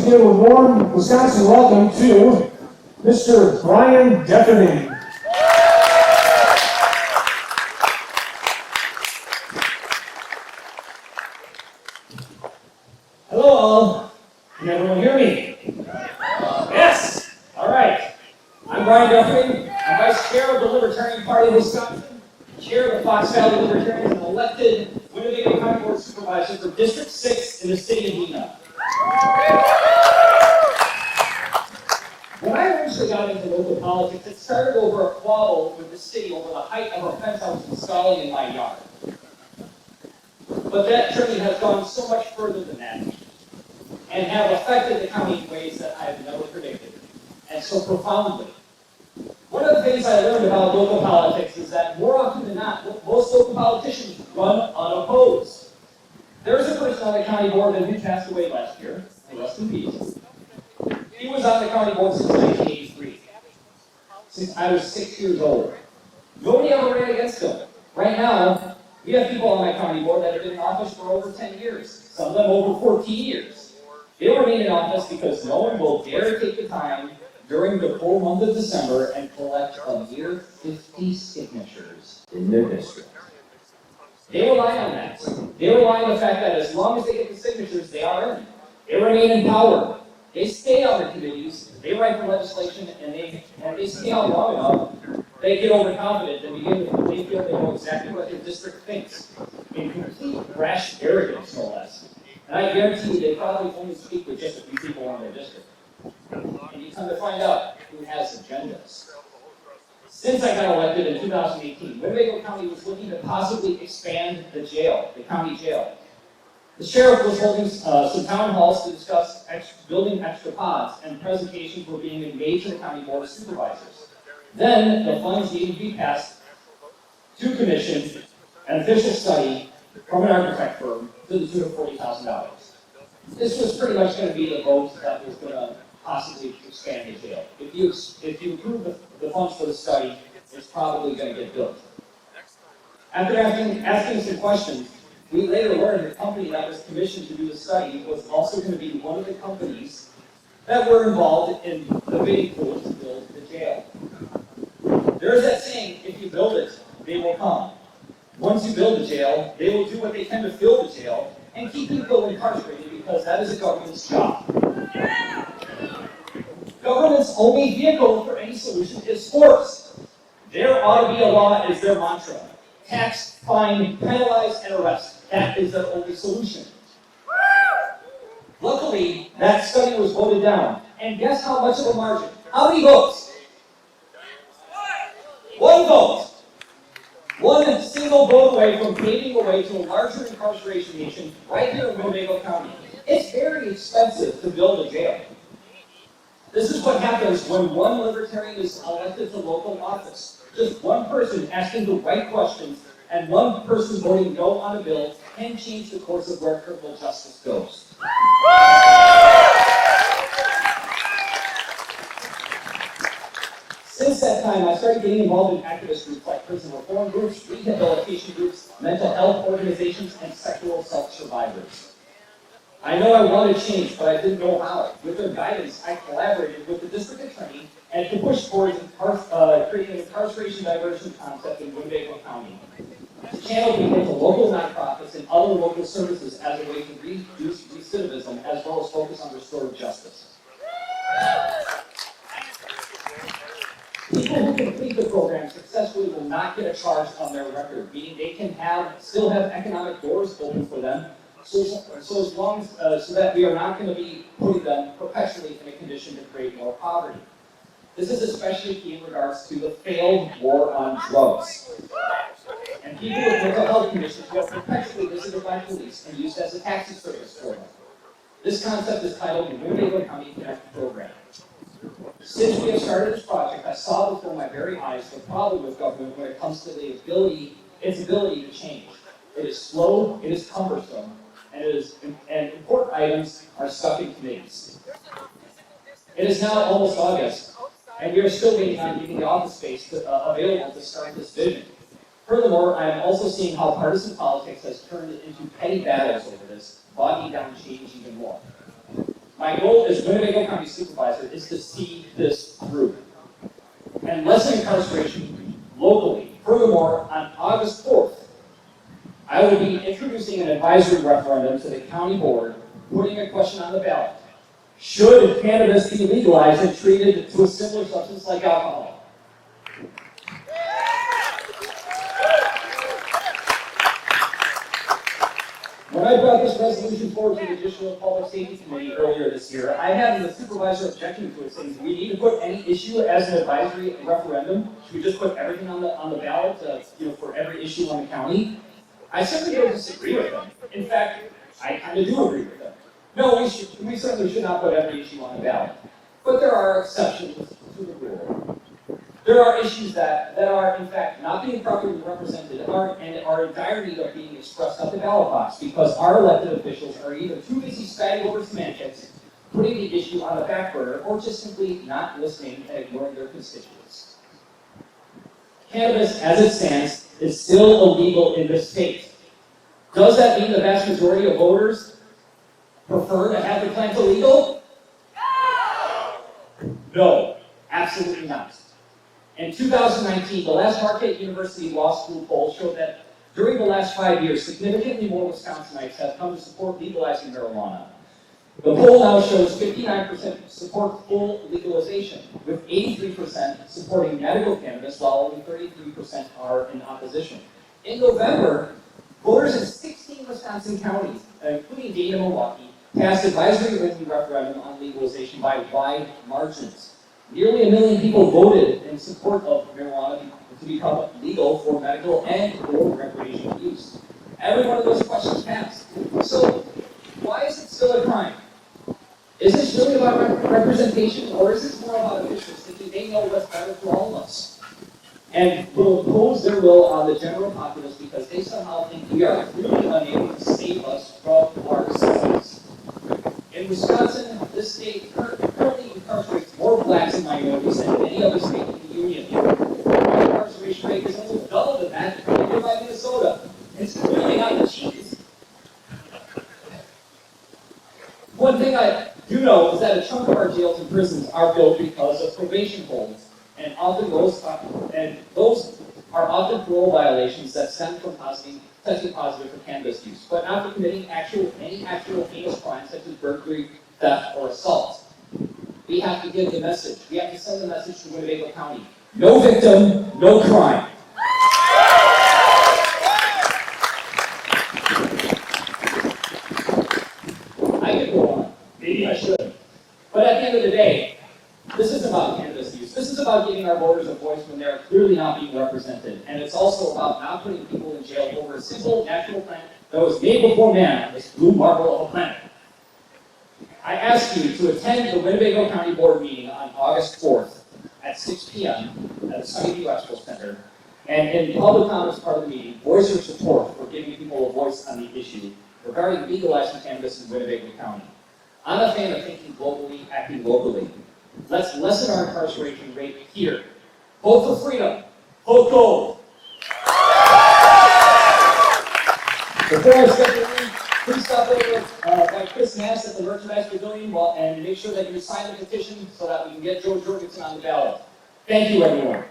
please give a warm Wisconsin welcome to Mr. Brian Defferding. Hello all. Can everyone hear me? Yes? All right. I'm Brian Defferding. I'm Vice Chair of the Libertarian Party of Wisconsin, Chair of the Fox Valley Libertarians, and elected Winnebago County Board Supervisor for District 6 in the city of Lena. When I originally got into local politics, it started over a quarrel with the city over the height of a fence I was installing in my yard. But that journey has gone so much further than that, and have affected the county in ways that I have never predicted, and so profoundly. One of the things I learned about local politics is that more often than not, most local politicians run unopposed. There is a person on the county board who passed away last year, and rest in peace. He was on the county board since 1983, since I was 6 years old. Nobody ever ran against him. Right now, we have people on my county board that have been in office for over 10 years, some of them over 14 years. They remain in office because no one will dare take the time during the full month of December and collect a mere 50 signatures in their district. They rely on that. They rely on the fact that as long as they get the signatures, they are earning. They remain in power. They stay on the committees, they write the legislation, and they stay out long enough, they get overconfident and they feel they know exactly what their district thinks. In complete rash arrogance, no less. And I guarantee you they probably only speak with just a few people in their district. And you come to find out who has agendas. Since I got elected in 2018, Winnebago County was looking to possibly expand the jail, the county jail. The sheriff was holding some town halls to discuss building extra pods, and presentations were being made to the county board of supervisors. Then the funds needed to be passed to commission an official study from an architect firm to the tune of $40,000. This was pretty much going to be the vote that was going to possibly expand the jail. If you approve the funds for the study, it's probably going to get built. After asking some questions, we later learned the company that was commissioned to do the study was also going to be one of the companies that were involved in the bidding pool to build the jail. There is that saying, if you build it, they will come. Once you build the jail, they will do what they can to fill the jail and keep people incarcerated because that is the government's job. Government's only vehicle for any solution is force. There ought to be a law is their mantra. Tax, fine, penalize, and arrest. That is their only solution. Luckily, that study was voted down. And guess how much of a margin? How many votes? One vote. One single vote away from paving the way to a larger incarceration nation right here in Winnebago County. It's very expensive to build a jail. This is what happens when one libertarian is elected to local office. Just one person asking the right questions and one person voting no on a bill can change the course of where criminal justice goes. Since that time, I started getting involved in activist groups like prison reform groups, rehabilitation groups, mental health organizations, and sexual assault survivors. I know I wanted change, but I didn't know how. With their guidance, I collaborated with the district attorney and to push towards creating an incarceration diversion concept in Winnebago County. The channel people to local nonprofits and other local services as a way to reduce recidivism as well as focus on restorative justice. People who complete the program successfully will not get a charge on their record, meaning they can still have economic doors open for them, so that we are not going to be putting them perpetually in a condition to create more poverty. This is especially key in regards to the failed war on drugs. And people with mental health conditions who are perpetually visited by police and used as a taxi service for them. This concept is titled the Winnebago County Connect Program. Since we have started this project, I saw before my very eyes the problem with government when it comes to its ability to change. It is slow, it is cumbersome, and important items are stuck in committees. It is now almost August, and we are still waiting on getting the office space available to start this vision. Furthermore, I am also seeing how partisan politics has turned into petty battles over this, bogging down change even more. My goal as Winnebago County Supervisor is to see this through and lessen incarceration locally. Furthermore, on August 4th, I will be introducing an advisory referendum to the county board, putting a question on the ballot. Should cannabis be legalized and treated to a similar substance like alcohol? When I brought this resolution forward to the Additional Public Safety Committee earlier this year, I had the supervisor objecting to it, saying, do we need to put any issue as an advisory referendum? Should we just put everything on the ballot, for every issue on the county? I simply don't disagree with them. In fact, I kind of do agree with them. No, we certainly should not put every issue on the ballot. But there are exceptions to the rule. There are issues that are, in fact, not being properly represented and are in dire need of being expressed at the ballot box because our elected officials are either too busy spatting over semantics, putting the issue on the back burner, or just simply not listening and ignoring their constituents. Cannabis, as it stands, is still illegal in this state. Does that mean the vast majority of voters prefer to have the plant illegal? No, absolutely not. In 2019, the last Marquette University Law School poll showed that during the last 5 years, significantly more Wisconsinites have come to support legalizing marijuana. The poll now shows 59% support full legalization, with 83% supporting medical cannabis, while only 33% are in opposition. In November, voters in 16 Wisconsin counties, including Dane and Milwaukee, passed advisory-only referendum on legalization by wide margins. Nearly 1 million people voted in support of marijuana to become legal for medical and or recreational use. Every one of those questions passed. So, why is it still a crime? Is this really about representation, or is this more about officials thinking they know what's better for all of us? And will impose their will on the general populace because they somehow think we are really unable to save us from ourselves. In Wisconsin, this state currently incarcerates more blacks and minorities than any other state in the union. The incarceration rate is almost double than that in by Minnesota. It's clearly not the cheese. One thing I do know is that a chunk of our jails and prisons are built because of probation holds, and often those are often parole violations that stem from testing positive for cannabis use, but not for committing any actual heinous crimes such as burglary, theft, or assault. We have to give the message. We have to send the message to Winnebago County. No victim, no crime. I could go on. Maybe I should. But at the end of the day, this is about cannabis use. This is about giving our voters a voice when they're clearly not being represented. And it's also about not putting people in jail over a simple natural plant that was made before man on this blue marble of a planet. I ask you to attend the Winnebago County Board meeting on August 4th at 6 p.m. at the Sunnyview Expo Center. And in public comments part of the meeting, voice your support for giving people a voice on the issue regarding legalizing cannabis in Winnebago County. I'm a fan of thinking globally, acting locally. Let's lessen our incarceration rate here. Vote for freedom. Vote gold. Before I step in, please stop over by Chris Nass at the Merchandise Pavilion and make sure that you sign the petition so that we can get Joe Jorgensen on the ballot. Thank you, everyone.